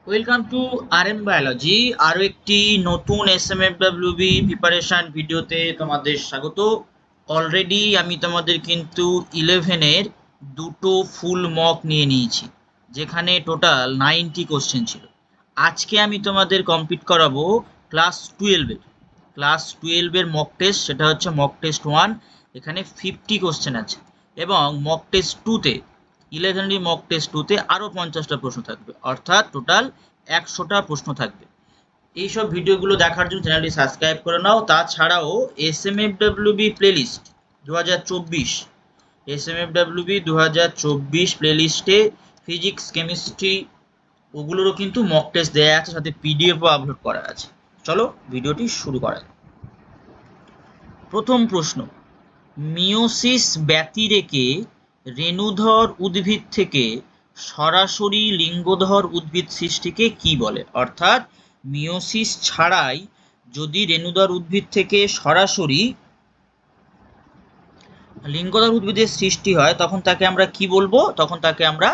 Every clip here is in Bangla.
Welcome to RM biology. আরও একটি নতুন এসএমএফডব্লিউবি প্রিপারেশন ভিডিওতে তোমাদের স্বাগত। অলরেডি আমি তোমাদের কিন্তু 11-এর দুটো ফুল মক নিয়ে নিয়েছি, যেখানে টোটাল 90 কোশ্চেন ছিল। আজকে আমি তোমাদের কমপ্লিট করাবো ক্লাস টুয়েলভের মক টেস্ট। সেটা হচ্ছে মক টেস্ট 1। এখানে 50 কোশ্চেন আছে এবং মক টেস্ট 2-তে 11 মক টেস্ট 2-তে আরও 50টা প্রশ্ন থাকবে, অর্থাৎ টোটাল 100টা প্রশ্ন থাকবে। এইসব ভিডিওগুলো দেখার জন্য চ্যানেলটি সাবস্ক্রাইব করে নাও। তাছাড়াও এসএমএফডব্লিউবি প্লেলিস্ট 2024 এসএমএফডব্লিউবি 2024 প্লেলিস্টে ফিজিক্স, কেমিস্ট্রি ওগুলোরও কিন্তু মক টেস্ট দেওয়া আছে, সাথে পিডিএফও আপলোড করা আছে। চলো ভিডিওটি শুরু করা যাক। প্রথম প্রশ্ন, মিওসিস ব্যতিরেকে রেণুধর উদ্ভিদ থেকে সরাসরি লিঙ্গধর উদ্ভিদ সৃষ্টিকে কি বলে? অর্থাৎ মিওসিস ছাড়াই যদি রেণুধর উদ্ভিদ থেকে সরাসরি লিঙ্গধর উদ্ভিদের সৃষ্টি হয় তখন তাকে আমরা কি বলবো? তখন তাকে আমরা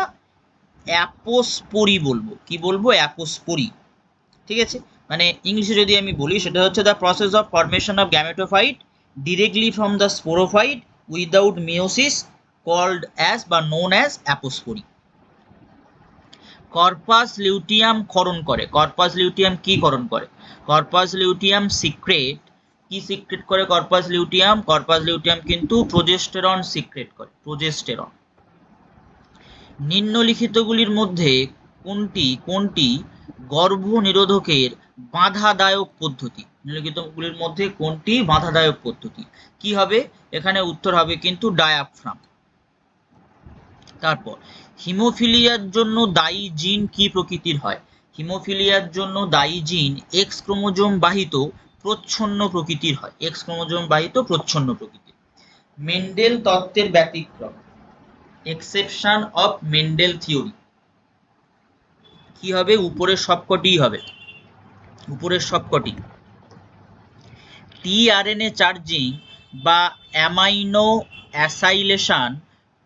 অ্যাপোস্পোরি বলবো। কি বলবো? অ্যাপোস্পোরি। ঠিক আছে, মানে ইংলিশে যদি আমি বলি সেটা হচ্ছে the process of formation of gametophyte directly from the sporophyte without meiosis called as বা known as apospory. Corpus luteum ক্ষরণ করে। কর্পাস লিউটিয়াম কি ক্ষরণ করে? Corpus luteum secrete. কি সিক্রেট করে কর্পাস লিউটিয়াম? কর্পাস লিউটিয়াম কিন্তু প্রোজেস্টেরন সিক্রেট করে, প্রোজেস্টেরন। নিম্নলিখিতগুলির মধ্যে কোনটি গর্ভ নিরোধকের বাধাদায়ক পদ্ধতি? নিম্নলিখিতগুলির মধ্যে কোনটি বাধাদায়ক পদ্ধতি? কি হবে এখানে? উত্তর হবে কিন্তু ডায়াফ্রাম। তারপর, হিমোফিলিয়ার জন্য দায়ী জিন কি প্রকৃতির হয়? হিমোফিলিয়ার জন্য দায়ী জিন এক্স ক্রোমোজোম বাহিত প্রচ্ছন্ন প্রকৃতির হয়। এক্স ক্রোমোজোম বাহিত প্রচ্ছন্ন প্রকৃতির। মেন্ডেল তত্ত্বের ব্যতিক্রম, এক্সেপশন অফ মেন্ডেল থিওরি, কি হবে? উপরের সবকটি হবে, উপরের সবকটি। টিআরএনএ চার্জিং বা অ্যামাইনো অ্যাসাইলেশন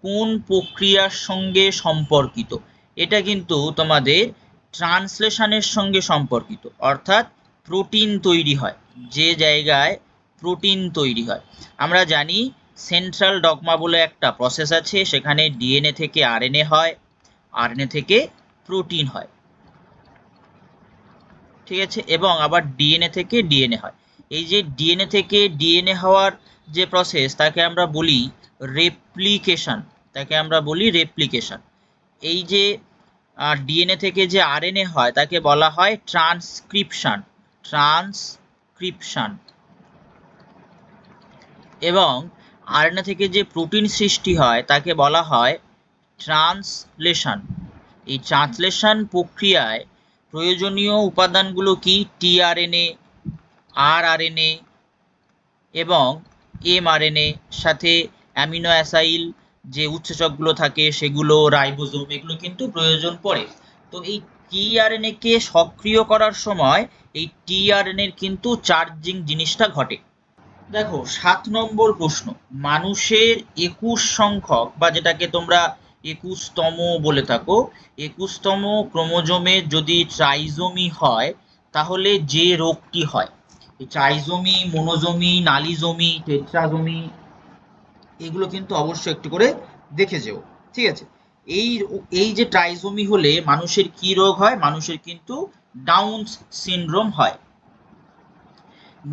কোন প্রক্রিয়ার সঙ্গে সম্পর্কিত? এটা কিন্তু তোমাদের ট্রান্সলেশনের সঙ্গে সম্পর্কিত, অর্থাৎ প্রোটিন তৈরি হয়, যে জায়গায় প্রোটিন তৈরি হয়। আমরা জানি সেন্ট্রাল ডগমা বলে একটা প্রসেস আছে, সেখানে ডিএনএ থেকে আরএনএ হয়, আরএনএ থেকে প্রোটিন হয়। ঠিক আছে, এবং আবার ডিএনএ থেকে ডিএনএ হয়। এই যে ডিএনএ থেকে ডিএনএ হওয়ার যে প্রসেস তাকে আমরা বলি রেপ্লিকেশন, তাকে আমরা বলি রেপ্লিকেশন। এই যে ডিএনএ থেকে যে আরএনএ হয় তাকে বলা হয় ট্রান্সক্রিপশন, ট্রান্সক্রিপশন। এবং আরএনএ থেকে যে প্রোটিন সৃষ্টি হয় তাকে বলা হয় ট্রান্সলেশন। এই ট্রান্সলেশন প্রক্রিয়ায় প্রয়োজনীয় উপাদানগুলো কি? টিআরএনএ, আরআরএনএ এবং এমআরএনএ, সাথে অ্যামিনো অ্যাসাইল যে উৎসেচকগুলো থাকে সেগুলো, রাইবোজোম, এগুলো কিন্তু প্রয়োজন পড়ে। তো এই টিআরএনএ কে সক্রিয় করার সময় এই টিআরএনএর কিন্তু চার্জিং জিনিসটা ঘটে। দেখো 7 নম্বর প্রশ্ন, মানুষের 21 সংখ্যক বা যেটাকে তোমরা 21তম বলে থাকো, 21তম ক্রোমোজোমে যদি ট্রাইজোমি হয় তাহলে যে রোগটি হয়, ট্রাইজোমি, মোনোজোমি, নালিজোমি, টেট্রাজোমি, এগুলো কিন্তু অবশ্যই একটু করে দেখে যেও। ঠিক আছে, এই এই যে ট্রাইজোমি হলে মানুষের কি রোগ হয়? মানুষের কিন্তু ডাউন সিনড্রোম হয়।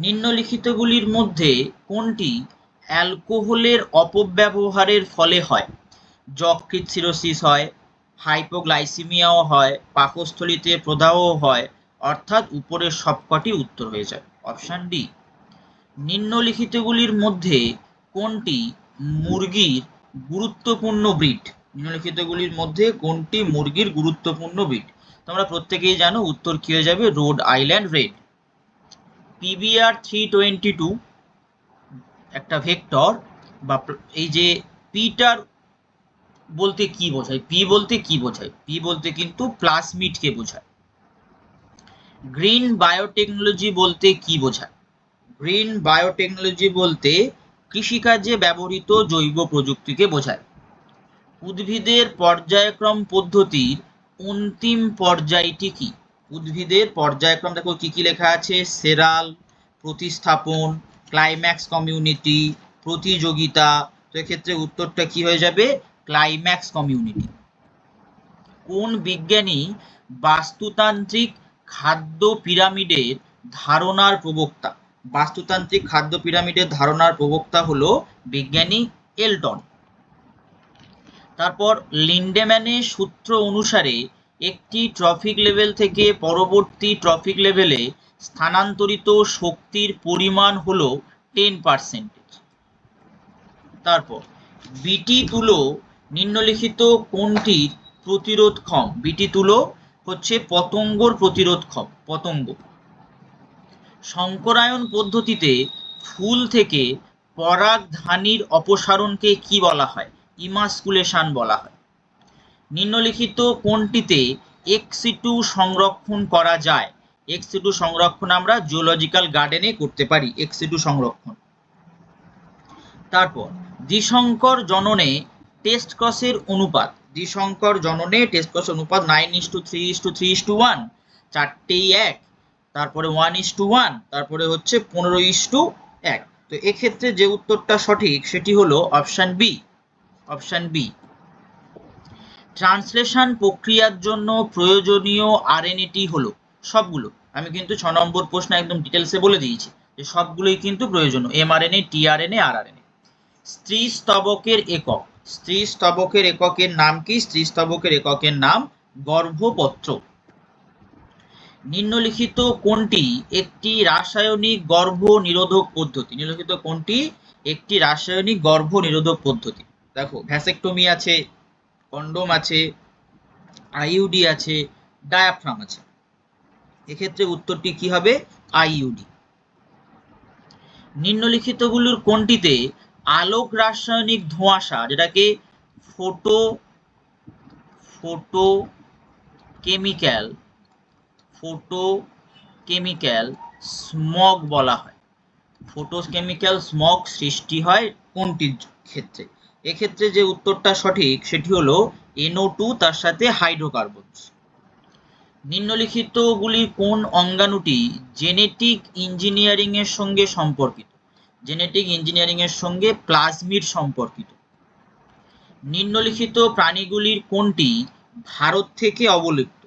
নিম্নলিখিতগুলির মধ্যে কোনটি অ্যালকোহলের অপব্যবহারের ফলে হয়? যকৃৎ সিরোসিস হয়, হাইপোগ্লাইসিমিয়াও হয়, পাকস্থলীতে প্রদাহও হয়, অর্থাৎ উপরের সবকটি উত্তর হয়ে যায় অপশন ডি। নিম্নলিখিতগুলির মধ্যে কোনটি মুরগির গুরুত্বপূর্ণ ব্রিড? নিম্নলিখিতগুলির মধ্যে কোনটি মুরগির গুরুত্বপূর্ণ ব্রিড? তোমরা প্রত্যেকেই জানো উত্তর কি হয়ে যাবে? Road island red. PBR322 একটা ভেক্টর বা এই যে পিটার বলতে কি বোঝায়? পি বলতে কি বোঝায়? পি বলতে কিন্তু প্লাজমিডকে বোঝায়। গ্রিন বায়োটেকনোলজি বলতে কি বোঝায়? গ্রিন বায়োটেকনোলজি বলতে কৃষিকাজে ব্যবহৃত জৈব প্রযুক্তিকে বোঝায়। উদ্ভিদের পর্যায়ক্রম পদ্ধতির অন্তিম পর্যায়টি কি? উদ্ভিদের পর্যায়ক্রম দেখো কি কি লেখা আছে, সেরাল, প্রতিস্থাপন, ক্লাইম্যাক্স কমিউনিটি, প্রতিযোগিতা। তো এক্ষেত্রে উত্তরটা কি হয়ে যাবে, ক্লাইম্যাক্স কমিউনিটি। কোন বিজ্ঞানী বাস্তুতান্ত্রিক খাদ্য পিরামিডের ধারণার প্রবক্তা? বাস্তুতান্ত্রিক খাদ্য পিরামিডের ধারণার প্রবক্তা হলো বিজ্ঞানী এলটন। তারপর লিন্ডেম্যানের সূত্র অনুসারে একটি ট্রফিক লেভেল থেকে পরবর্তী ট্রফিক লেভেলে স্থানান্তরিত শক্তির পরিমাণ হলো 10%। তারপর বিটি তুলো নিম্নলিখিত কোনটির প্রতিরোধক্ষম? বিটি তুলো হচ্ছে পতঙ্গর প্রতিরোধক্ষম, পতঙ্গ। সংকরায়ন পদ্ধতিতে ফুল থেকে পরাগধানীর অপসারণকে কি বলা হয়? ইমাস্কুলেশন বলা হয়। নিম্নলিখিত কোনটিতে এক্সিটু সংরক্ষণ করা যায়? এক্সিটু সংরক্ষণ আমরা জুলজিক্যাল গার্ডেনে করতে পারি, এক্সিটু সংরক্ষণ। তারপর দ্বিসংকর জননে টেস্ট ক্রসের অনুপাত, দ্বিসংকর জননে টেস্ট ক্রসের অনুপাত 9:3:3:1, চারটেই এক, তারপরে 1:1, তারপরে হচ্ছে 15:1। তো এক্ষেত্রে যে উত্তরটা সঠিক সেটি হলো option B, option B. Translation প্রক্রিয়ার জন্য প্রয়োজনীয় আরএনএটি হলো, সবগুলো আমি কিন্তু 6 নম্বর প্রশ্ন একদম ডিটেলসে বলে দিয়েছি যে সবগুলোই কিন্তু প্রয়োজনীয়, এমআরএনএ, টিআরএনএ, আরআরএনএ। স্ত্রী স্তবকের একক, স্ত্রী স্তবকের এককের নাম কি? স্ত্রী স্তবকের এককের নাম গর্ভপত্র। নিম্নলিখিত কোনটি একটি রাসায়নিক গর্ভ নিরোধক পদ্ধতি? নিম্নলিখিত কোনটি একটি রাসায়নিক গর্ভ নিরোধক পদ্ধতি? দেখো ভ্যাসেকটমি আছে, কন্ডোম আছে, আইইউডি আছে, ডায়াফ্রাম আছে। এক্ষেত্রে উত্তরটি কি হবে? আইইউডি। নিম্নলিখিতগুলোর কোনটিতে আলোক রাসায়নিক ধোঁয়াশা, যেটাকে ফটোকেমিক্যাল স্মগ বলা হয়? ফটোকেমিক্যাল স্মগ সৃষ্টি হয় কোনটির ক্ষেত্রে? এক্ষেত্রে যে উত্তরটা সঠিক সেটি হলো NO2 তার সাথে হাইড্রোকার্বনস। নিম্নলিখিতগুলির কোন অঙ্গাণুটি জেনেটিক ইঞ্জিনিয়ারিং এর সঙ্গে সম্পর্কিত? জেনেটিক ইঞ্জিনিয়ারিং এর সঙ্গে প্লাজমিড সম্পর্কিত। নিম্নলিখিত প্রাণীগুলির কোনটি ভারত থেকে অবলুপ্ত?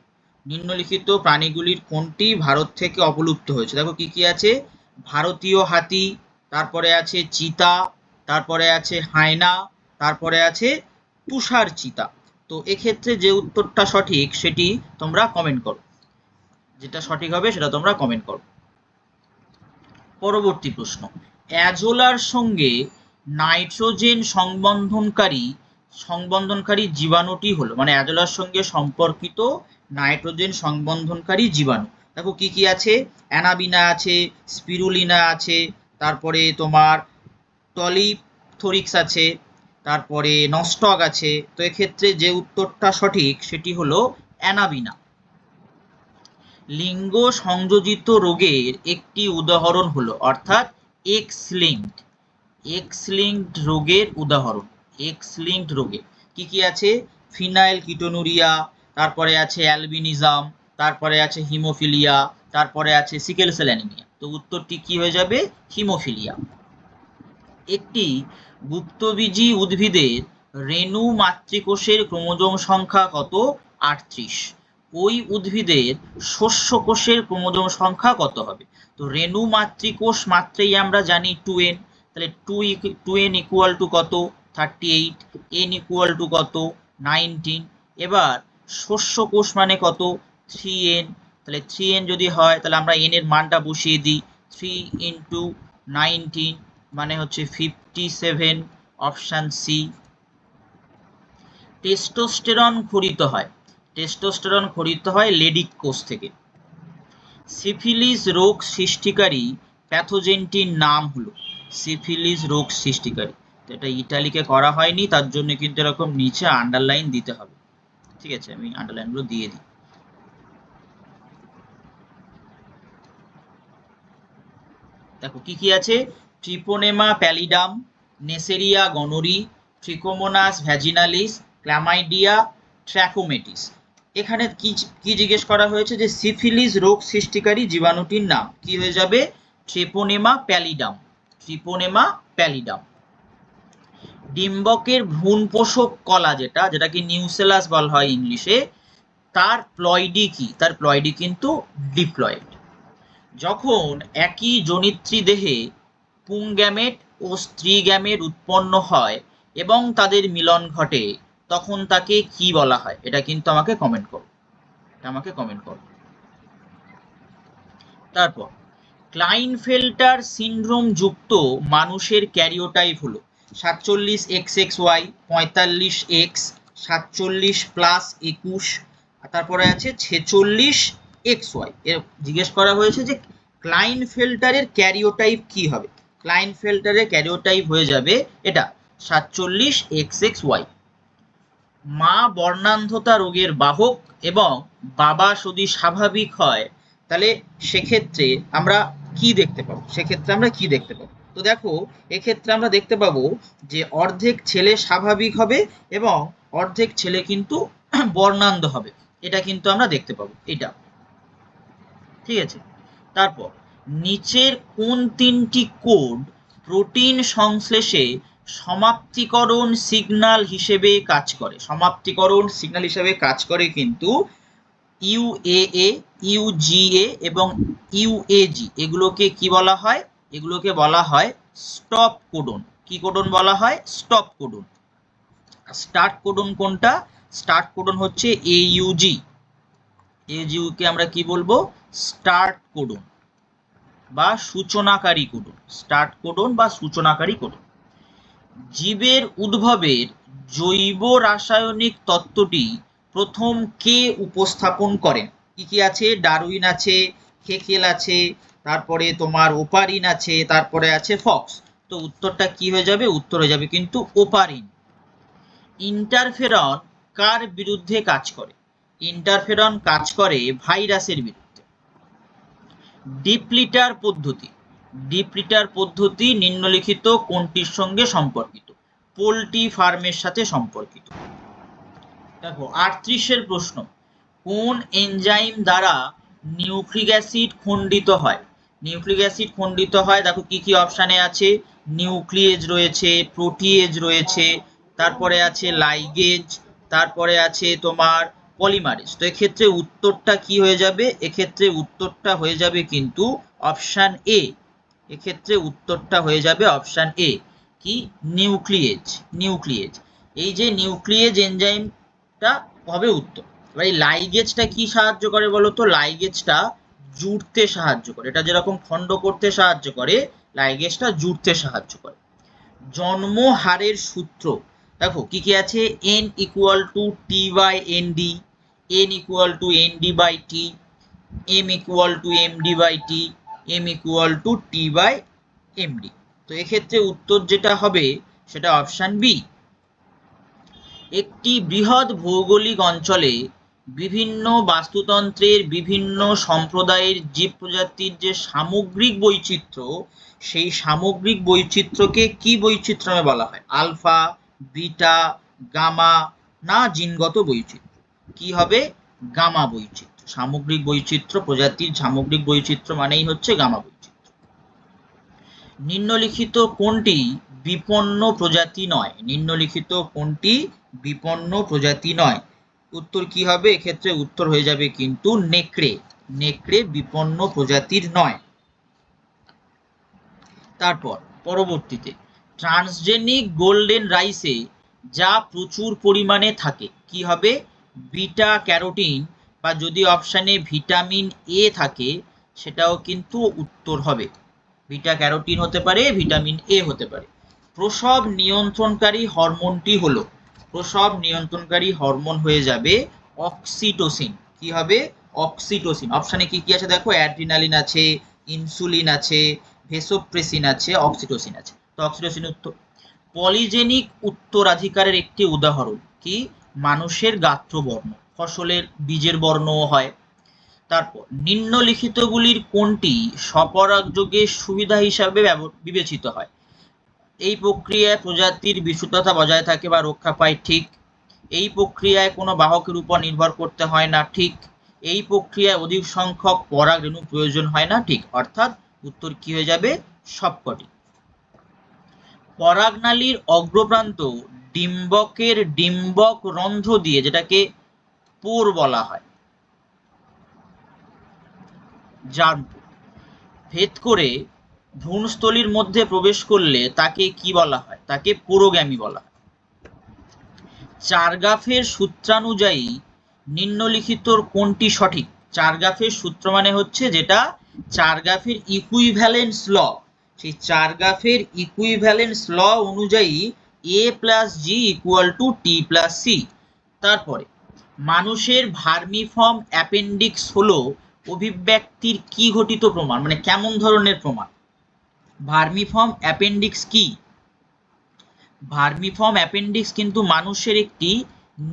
নিম্নলিখিত প্রাণীগুলির কোনটি ভারত থেকে অবলুপ্ত হয়েছে? দেখো কি কি আছে, ভারতীয় হাতি, তারপরে আছে চিতা, তারপরে আছে হায়না, তারপরে আছে তুষার চিতা। তো এক্ষেত্রে যে উত্তরটা সঠিক সেটি তোমরা কমেন্ট করো, যেটা সঠিক হবে সেটা তোমরা কমেন্ট করো। পরবর্তী প্রশ্ন, অ্যাজোলার সঙ্গে নাইট্রোজেন সংবন্ধনকারী জীবাণুটি হলো, মানে অ্যাজোলার সঙ্গে সম্পর্কিত নাইট্রোজেন সংবন্ধনকারী জীবাণু। দেখো কি কি আছে, অ্যানাবিনা আছে, স্পিরুলিনা আছে, তারপরে তোমার টলিথরিক্স আছে, তারপরে নস্টক আছে। তো এক্ষেত্রে যে উত্তরটা সঠিক সেটি হলো অ্যানাবিনা। লিঙ্গ সংযোজিত রোগের একটি উদাহরণ হলো, অর্থাৎ এক্স লিঙ্কড রোগের উদাহরণ। এক্স লিঙ্কড রোগে কি কি আছে, ফিনাইল কিটোনুরিয়া, তারপরে আছে অ্যালবিনিজম, তারপরে আছে হিমোফিলিয়া, তারপরে আছে সিকেল সেল অ্যানিমিয়া। তো উত্তরটি কি হয়ে যাবে? হিমোফিলিয়া। একটি গুপ্তবীজী উদ্ভিদের রেণু মাতৃকোষের ক্রোমোজোম সংখ্যা কত? 38। ওই উদ্ভিদের শস্য কোষের ক্রোমোজোম সংখ্যা কত হবে? তো রেণু মাতৃকোষ মাত্রেই আমরা জানি 2n, তাহলে 2n ইকুয়াল টু কত? 38, n ইকুয়াল টু কত? 19। এবার শস্য কোষ মানে কত? 3n, তাহলে 3n যদি হয় তাহলে আমরা n এর মানটা বসিয়ে দিই, 3 ইন্টু 19 মানে হচ্ছে 57, অপশন সি। টেস্টোস্টেরন খরিত হয় লেডিক কোষ থেকে। সিফিলিস রোগ সৃষ্টিকারী প্যাথোজেনটির নাম হলো, সিফিলিস রোগ সৃষ্টিকারী। এটা ইটালিকে করা হয়নি, তার জন্য কিন্তু এরকম নিচে আন্ডারলাইন দিতে হবে। ঠিক আছে, আমি আন্ডারলাইনগুলো দিয়ে দিই। দেখো কি কি আছে, ট্রিপোনেমা প্যালিডাম, নেসেরিয়া গনোরি, ট্রিকোমোনাস ভ্যাজিনালিস, ক্ল্যামাইডিয়া ট্র্যাকোমেটিস। এখানে কি কি জিজ্ঞেস করা হয়েছে যে সিফিলিস রোগ সৃষ্টিকারী জীবাণুটির নাম কি হয়ে যাবে? Treponema pallidum. ট্রিপোনেমা প্যালিডাম। ডিম্বকের ভ্রূণপোষক কলা যেটাকে নিউসেলাস বলা হয় ইংলিশে, তার প্লয়েডি কি? তার প্লয়েডি কিন্তু ডিপ্লয়েড। যখন একই জনিত্রী দেহে পুংগ্যামেট ও স্ত্রী গ্যামেট উৎপন্ন হয় এবং তাদের মিলন ঘটে, তখন তাকে কি বলা হয়? এটা কিন্তু আমাকে কমেন্ট করো। তারপর ক্লাইনফেল্টার সিনড্রোম যুক্ত মানুষের ক্যারিওটাইপ হলো 47XXY, 45X, 47+21, তারপরে আছে 46XY। এর জিজ্ঞেস করা হয়েছে যে ক্লাইনফেল্টারের ক্যারিওটাইপ কি হবে? ক্লাইনফেল্টারের ক্যারিওটাইপ হয়ে যাবে এটা 47XXY। মা বর্ণান্ধতা রোগের বাহক এবং বাবা যদি স্বাভাবিক হয়, তাহলে সেক্ষেত্রে আমরা কি দেখতে পাবো? তো দেখো, এক্ষেত্রে আমরা দেখতে পাবো যে অর্ধেক ছেলে স্বাভাবিক হবে এবং অর্ধেক ছেলে কিন্তু বর্ণান্ধ হবে। এটা কিন্তু আমরা দেখতে পাবো, এটা ঠিক আছে। তারপর নিচের কোন তিনটি কোড প্রোটিন সংশ্লেষে সমাপ্তিকরণ সিগন্যাল হিসেবে কাজ করে? কিন্তু ইউএএ, ইউজিএ এবং ইউএজি, এগুলোকে কি বলা হয়? এগুলোকে বলা হয় স্টপ কোডন। কি কোডন বলা হয়? Stop codon. স্টার্ট কোডন কোনটা? স্টার্ট কোডন হচ্ছে এইউজি। কে আমরা কি বলবো? স্টার্ট কোডন বা সূচনাকারী কোডন। স্টার্ট কোডন বা সূচনাকারী কোডন। জীবের উদ্ভবের জৈব রাসায়নিক তত্ত্বটি প্রথম কে উপস্থাপন করেন? কি কি আছে? ডারউইন আছে, হেকেল আছে, তারপরে তোমার ওপারিন আছে, তারপরে আছে ফক্স। তো উত্তরটা কি হয়ে যাবে? উত্তর হয়ে যাবে কিন্তু ওপারিন। ইন্টারফেরন কার বিরুদ্ধে কাজ করে? ইন্টারফেরন কাজ করে ভাইরাসের বিরুদ্ধে। ডিপ্লিটার পদ্ধতি নিম্নলিখিত কোনটির সঙ্গে সম্পর্কিত? পোল্ট্রি ফার্মের সাথে সম্পর্কিত। দেখো 38-এর প্রশ্ন, কোন এনজাইম দ্বারা নিউক্লিক অ্যাসিড খণ্ডিত হয়? দেখো কি কি অপশানে আছে। নিউক্লিয়েজ রয়েছে, প্রোটিয়েজ রয়েছে, তারপরে আছে লাইগেজ, তারপরে আছে তোমার পলিমারেজ। তো এক্ষেত্রে উত্তরটা কি হয়ে যাবে? এক্ষেত্রে উত্তরটা হয়ে যাবে কিন্তু অপশান এ। কি? নিউক্লিয়েজ। এই যে নিউক্লিয়েজ এনজাইমটা হবে উত্তর। এবার এই লাইগেজটা কি সাহায্য করে বলতো? লাইগেজটা জুড়তে সাহায্য করে। এটা যেরকম খণ্ড করতে সাহায্য করে, লাইগেজটা জুড়তে সাহায্য করে। জন্ম হারের সূত্র দেখো কি কি আছে। n = t/nd, n = nd/t, m = md/t, m = t/md। তো এক্ষেত্রে উত্তর যেটা হবে সেটা অপশন বি। একটি বৃহৎ ভৌগোলিক অঞ্চলে বিভিন্ন বাস্তুতন্ত্রের বিভিন্ন সম্প্রদায়ের জীব প্রজাতির যে সামগ্রিক বৈচিত্র্য, সেই সামগ্রিক বৈচিত্র্যকে কি বৈচিত্র্য নামে বলা হয়? আলফা, বিটা, গামা না জিনগত বৈচিত্র্য? কি হবে? গামা বৈচিত্র্য। সামগ্রিক বৈচিত্র্য, প্রজাতির সামগ্রিক বৈচিত্র্য মানেই হচ্ছে গামা বৈচিত্র্য। নিম্নলিখিত কোনটি বিপন্ন প্রজাতি নয়? উত্তর কি হবে? এক্ষেত্রে উত্তর হয়ে যাবে কিন্তু নেকড়ে বিপন্ন প্রজাতির নয়। তারপর পরবর্তীতে ট্রান্সজেনিক গোল্ডেন রাইসে যা প্রচুর পরিমাণে থাকে কি হবে? বিটা ক্যারোটিন, বা যদি অপশানে ভিটামিন এ থাকে সেটাও কিন্তু উত্তর হবে। বিটা ক্যারোটিন হতে পারে, ভিটামিন এ হতে পারে। প্রসব নিয়ন্ত্রণকারী হরমোন হয়ে যাবে অক্সিটোসিন। কি হবে? অক্সিটোসিন। অপশানে কি কি আছে দেখো, অ্যাড্রিনালিন আছে, ইনসুলিন আছে, ভেসোপ্রেসিন আছে, অক্সিটোসিন আছে। তো অক্সিটোসিন উত্তর। পলিজেনিক উত্তরাধিকারের একটি উদাহরণ কি? মানুষের গাত্রবর্ণ, ফসলের বীজের বর্ণও হয়। তারপর নিম্নলিখিতগুলির কোনটি স্বপরাগযোগের সুবিধা হিসাবে বিবেচিত হয়? এই প্রক্রিয়ায় প্রজাতির বিশুদ্ধতা বজায় থাকে বা রক্ষা পায়, ঠিক। এই প্রক্রিয়ায় কোনো বাহকের উপর নির্ভর করতে হয় না, ঠিক। এই প্রক্রিয়ায় অধিক সংখ্যক পরাগ রেণু প্রয়োজন হয় না, ঠিক। অর্থাৎ উত্তর কি হয়ে যাবে? সবকটি। পরাগনালীর অগ্রপ্রান্ত ডিম্বকের ডিম্বক রন্ধ্র দিয়ে, যেটাকে পোর বলা হয়, জার্ম, ভেদ করে ভ্রূণস্থলীর মধ্যে প্রবেশ করলে তাকে কি বলা হয়? তাকে পুরোগামী বলা হয়। চারগাফের সূত্রানুযায়ী নিম্নলিখিতর কোনটি সঠিক? চারগাফের সূত্র মানে হচ্ছে যেটা চারগাফের ইকুইভ্যালেন্স ল, সেই চারগাফের ইকুইভ্যালেন্স ল অনুযায়ী a plus G equal to T plus C. তারপরে মানুষের ভার্মিফর্ম অ্যাপেন্ডিক্স হলো অভিব্যক্তির কি ঘটিত প্রমাণ, মানে কেমন ধরনের প্রমাণ? ভার্মিফর্ম অ্যাপেন্ডিক্স কি? ভার্মিফর্ম অ্যাপেন্ডিক্স কিন্তু মানুষের একটি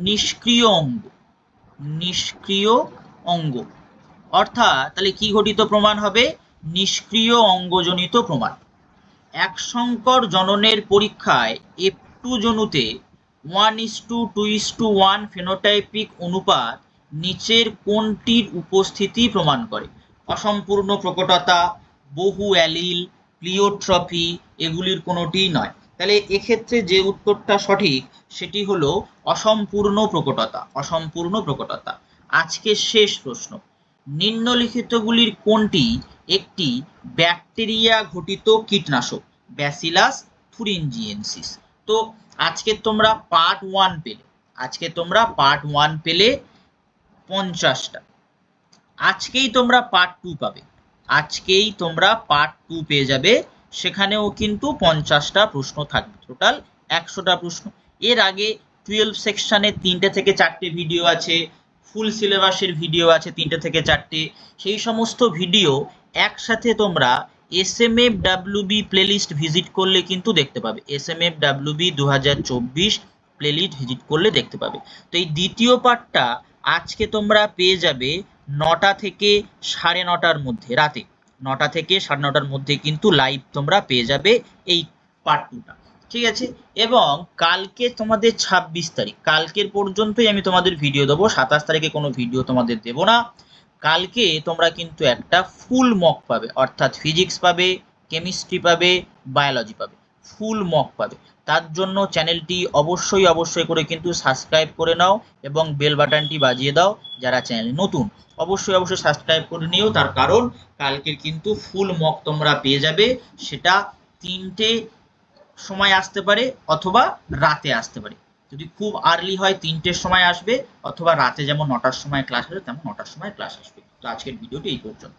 নিষ্ক্রিয় অঙ্গ, নিষ্ক্রিয় অঙ্গ। অর্থাৎ তাহলে কি ঘটিত প্রমাণ হবে? নিষ্ক্রিয় অঙ্গজনিত প্রমাণ। এক সংকর জননের পরীক্ষায় F2 জনুতে 1:2:1 ফেনোটাইপিক অনুপাত নিচের কোনটির উপস্থিতি প্রমাণ করে? অসম্পূর্ণ প্রকটতা, বহু অ্যালিল, প্লিওট্রপি, এগুলির কোনোটিই নয়। তাহলে এক্ষেত্রে যে উত্তরটা সঠিক সেটি হলো অসম্পূর্ণ প্রকটতা, অসম্পূর্ণ প্রকটতা। আজকের শেষ প্রশ্ন, নিম্নলিখিতগুলির কোনটি একটি ব্যাকটেরিয়া ঘটিত কীটনাশক? ব্যাসিলাস থুরিনজিয়েন্সিস। তো আজকে তোমরা পার্ট 1 পেলে, আজকে তোমরা পার্ট 1 পেলে 50টা। আজকেই তোমরা পার্ট 2 পাবে, আজকেই তোমরা পার্ট 2 পেয়ে যাবে, সেখানেও কিন্তু 50টা প্রশ্ন থাকবে, টোটাল 100টা প্রশ্ন। এর আগে 12 সেকশনে 3টে থেকে 4টে ভিডিও আছে, ফুল সিলেবাসের ভিডিও আছে 3টে থেকে 4টে। সেই সমস্ত ভিডিও একসাথে তোমরা SMFWB প্লেলিস্ট ভিজিট করলে কিন্তু দেখতে পাবে, SMFWB 2024 প্লেলিস্ট ভিজিট করলে দেখতে পাবে। তো এই দ্বিতীয় পার্টটা আজকে তোমরা পেয়ে যাবে 9টা থেকে 9:30টার মধ্যে, রাতে 9টা থেকে 9:30টার মধ্যে কিন্তু লাইভ তোমরা পেয়ে যাবে এই পার্ট 2টা, ঠিক আছে। এবং কালকে তোমাদের 26 তারিখ, কালকের পর্যন্তই আমি তোমাদের ভিডিও দেবো, 27 তারিখে কোনো ভিডিও তোমাদের দেবো না। কালকে তোমরা কিন্তু একটা ফুল মক পাবে, অর্থাৎ ফিজিক্স পাবে, কেমিস্ট্রি পাবে, বায়োলজি পাবে, ফুল মক পাবে। তার জন্য চ্যানেলটি অবশ্যই অবশ্যই করে কিন্তু সাবস্ক্রাইব করে নাও এবং বেল বাটনটি বাজিয়ে দাও। যারা চ্যানেলে নতুন অবশ্যই অবশ্যই সাবস্ক্রাইব করে নিও, তার কারণ কালকের কিন্তু ফুল মক তোমরা পেয়ে যাবে। সেটা 3টে সময় আসতে পারে অথবা রাতে আসতে পারে। যদি খুব আর্লি হয় 3টের সময় আসবে, অথবা রাতে যেমন 9টার সময় ক্লাস আসবে তেমন 9টার সময় ক্লাস আসবে। তো আজকের ভিডিওটি এই পর্যন্ত।